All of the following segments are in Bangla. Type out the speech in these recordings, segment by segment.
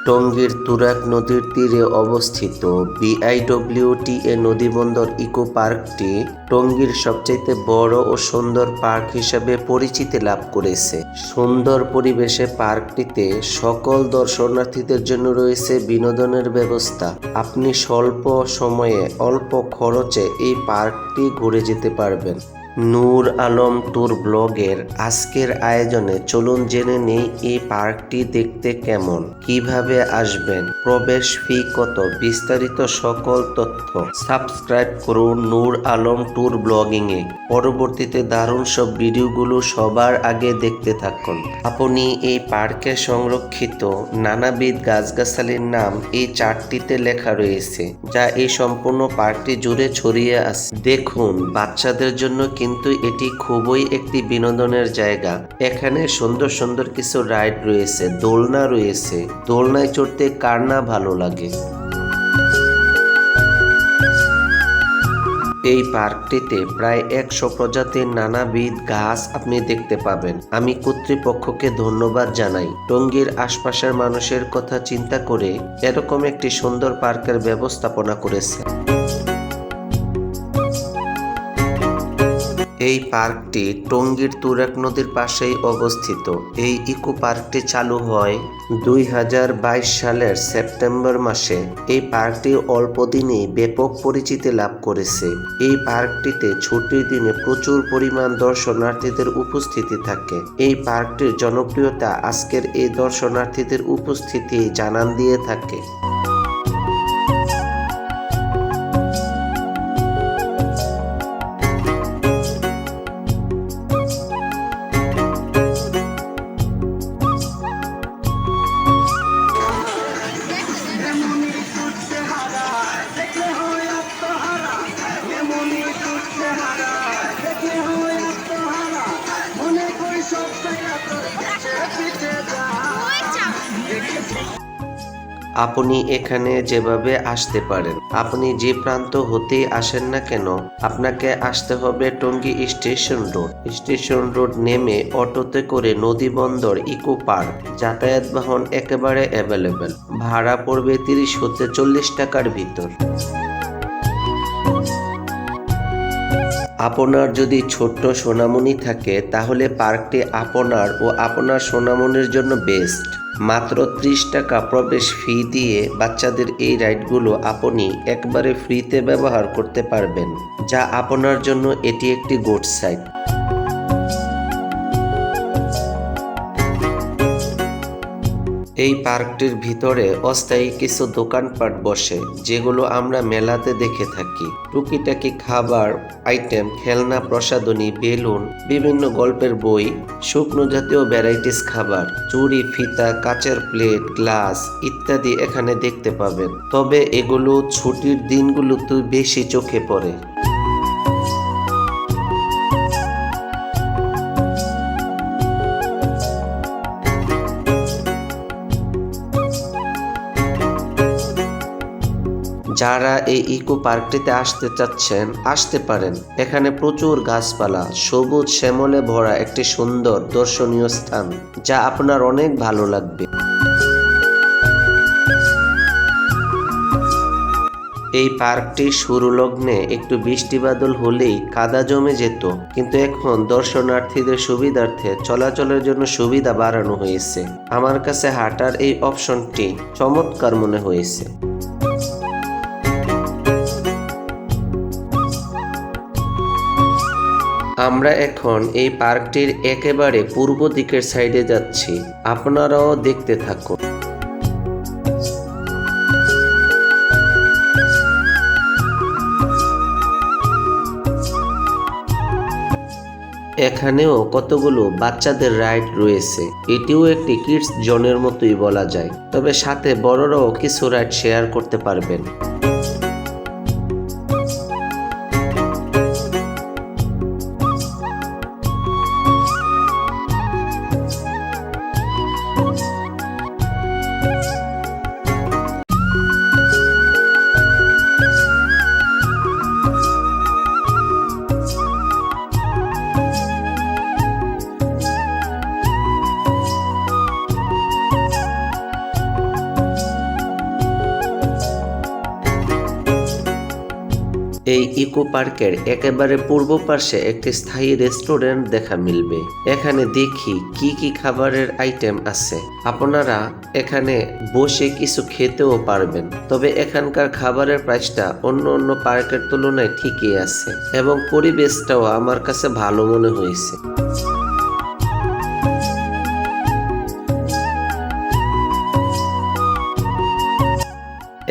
টঙ্গীর তুরাগ নদীর তীরে অবস্থিত বিআইডব্লিউটিএ নদীবন্দর ইকো পার্কটি টঙ্গীর সবচেয়ে বড় ও সুন্দর পার্ক হিসেবে পরিচিতি লাভ করেছে। সুন্দর পরিবেশে পার্কটিতে সকল দর্শনার্থীদের জন্য রয়েছে বিনোদনের ব্যবস্থা। আপনি স্বল্প সময়ে অল্প খরচে এই পার্কটি ঘুরে যেতে পারবেন। নূর আলম ট্যুর ব্লগের আজকের আয়োজনে চলুন জেনে নেই এই পার্কটি দেখতে কেমন, কিভাবে আসবেন, প্রবেশ ফি কত, বিস্তারিত সকল তথ্য। সাবস্ক্রাইব করুন নূর আলম ট্যুর ব্লগিংয়ে। পরবর্তীতে দারুণ সব ভিডিওগুলো সবার আগে দেখতে থাকুন। আপনি এই পার্কে সংরক্ষিত নানাবিধ গাছগাছালির নাম এই চার্টটিতে লেখা রয়েছে, যা এই সম্পূর্ণ পার্কটি জুড়ে ছড়িয়ে আছে। দেখুন, বাচ্চাদের জন্য কিন্তু এটি খুবই একটি বিনোদনের জায়গা। এখানে সুন্দর সুন্দর কিছু রাইড রয়েছে, দোলনা রয়েছে। দোলনায় চড়তে কার না ভালো লাগে। এই পার্কটিতে প্রায় 100 প্রজাতির নানাবিধ গাছ আপনি দেখতে পাবেন। আমি কর্তৃপক্ষকে ধন্যবাদ জানাই, টঙ্গীর আশপাশের মানুষের কথা চিন্তা করে এরকম একটি সুন্দর পার্কের ব্যবস্থাপনা করেছে। এই পার্কটি টঙ্গীর তুরাগ নদীর পাশেই অবস্থিত। এই ইকো পার্কটি চালু হয় 2022 সালের সেপ্টেম্বর মাসে। এই পার্কটি অল্প দিনেই ব্যাপক পরিচিতি লাভ করেছে। এই পার্কটিতে ছুটির দিনে প্রচুর পরিমাণ দর্শনার্থীদের উপস্থিতি থাকে। এই পার্কটির জনপ্রিয়তা আজকের এই দর্শনার্থীদের উপস্থিতি জানান দিয়ে থাকে। আপনি এখানে যেভাবে আসতে পারেন, আপনি যে প্রান্ত হতেই আসেন না কেন, আপনাকে আসতে হবে Tongi station road. Station road নেমে অটোতে করে নদীবন্দর ইকো পার্ক। যাতায়াত বাহন একেবারে অ্যাভেলেবেল। ভাড়া পড়বে 30 হতে 40 টাকার ভিতর। আপনার যদি ছোট্ট সোনামণি থাকে তাহলে পার্কটি আপনার ও আপনার সোনামণির জন্য বেস্ট। মাত্র 30 টাকা প্রবেশ ফি দিয়ে বাচ্চাদের এই রাইডগুলো আপনি একবারে ফ্রিতে ব্যবহার করতে পারবেন, যা আপনার জন্য এটি একটি গুড সাইড। এই পার্কটির ভিতরে অস্থায়ী কিছু দোকানপাট বসে, যেগুলো আমরা মেলাতে দেখে থাকি। টুকিটাকি খাবার আইটেম, খেলনা, প্রসাধনী, বেলুন, বিভিন্ন গল্পের বই, শুকনো জাতীয় ভ্যারাইটিস খাবার, চুড়ি, ফিতা, কাচের প্লেট, গ্লাস ইত্যাদি এখানে দেখতে পাবেন। তবে এগুলো ছুটির দিনগুলোতে বেশি চোখে পড়ে। যারা এই ইকো পার্কটিতে আসতে চাচ্ছেন আসতে পারেন। এখানে প্রচুর গাছপালা, সবুজ শ্যামলে ভরা একটি সুন্দর দর্শনীয় স্থান, যা আপনার অনেক ভালো লাগবে। এই পার্কটি শুরু লগ্নে একটু বৃষ্টি বাদল হলেই কাদা জমে যেত, কিন্তু এখন দর্শনার্থীদের সুবিধার্থে চলাচলের জন্য সুবিধা বাড়ানো হয়েছে। আমার কাছে হাঁটার এই অপশনটি চমৎকার মনে হয়েছে। আমরা এখন এই পার্কটির একেবারে পূর্ব দিকের সাইডে যাচ্ছি, আপনারাও দেখতে থাকুন। এখানেও কতগুলো বাচ্চাদের রাইড রয়েছে। এটিও একটি কিডস জোনের মতোই বলা যায়, তবে সাথে বড়রাও কিছু রাইড শেয়ার করতে পারবেন। এই ইকো পার্কের একেবারে পূর্ব পাশে একটি স্থায়ী রেস্টুরেন্ট দেখা মিলবে। এখানে দেখি কি কি খাবারের আইটেম আছে। আপনারা এখানে বসে কিছু খেতেও পারবেন, তবে এখানকার খাবারের প্রাইসটা অন্য পার্কের তুলনায় ঠিকই আছে এবং পরিবেশটাও আমার কাছে ভালো মনে হয়েছে।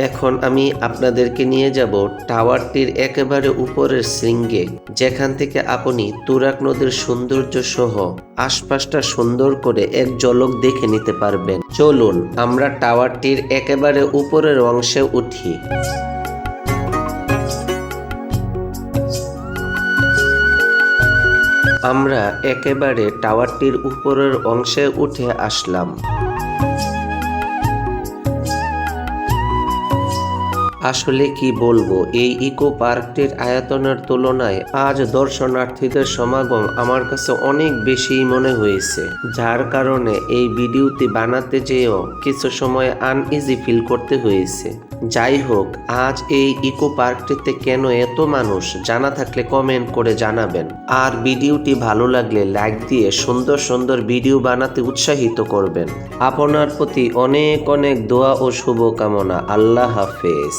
এখন আমি আপনাদেরকে নিয়ে যাব টাওয়ারটির একেবারে উপরের শৃঙ্গে, যেখান থেকে আপনি তুরাগ নদীর সৌন্দর্য সহ আশপাশটা সুন্দর করে এক ঝলক দেখে নিতে পারবেন। চলুন আমরা টাওয়ারটির একেবারে উপরের অংশে উঠি। আমরা একেবারে টাওয়ারটির উপরের অংশে উঠে আসলাম। আসলে কি বলবো, এই ইকো পার্কটির আয়তনের তুলনায় আজ দর্শনার্থীদের সমাগম আমার কাছে অনেক বেশি মনে হয়েছে, যার কারণে এই ভিডিওটি বানাতে যেও কিছু সময় আনইজি ফিল করতে হয়েছে। যাই হোক, আজ এই ইকো পার্কটিতে কেন এত মানুষ জানা থাকলে কমেন্ট করে জানাবেন, আর ভিডিওটি ভালো লাগলে লাইক দিয়ে সুন্দর সুন্দর ভিডিও বানাতে উৎসাহিত করবেন। আপনার প্রতি অনেক অনেক দোয়া ও শুভকামনা। আল্লাহ হাফেজ।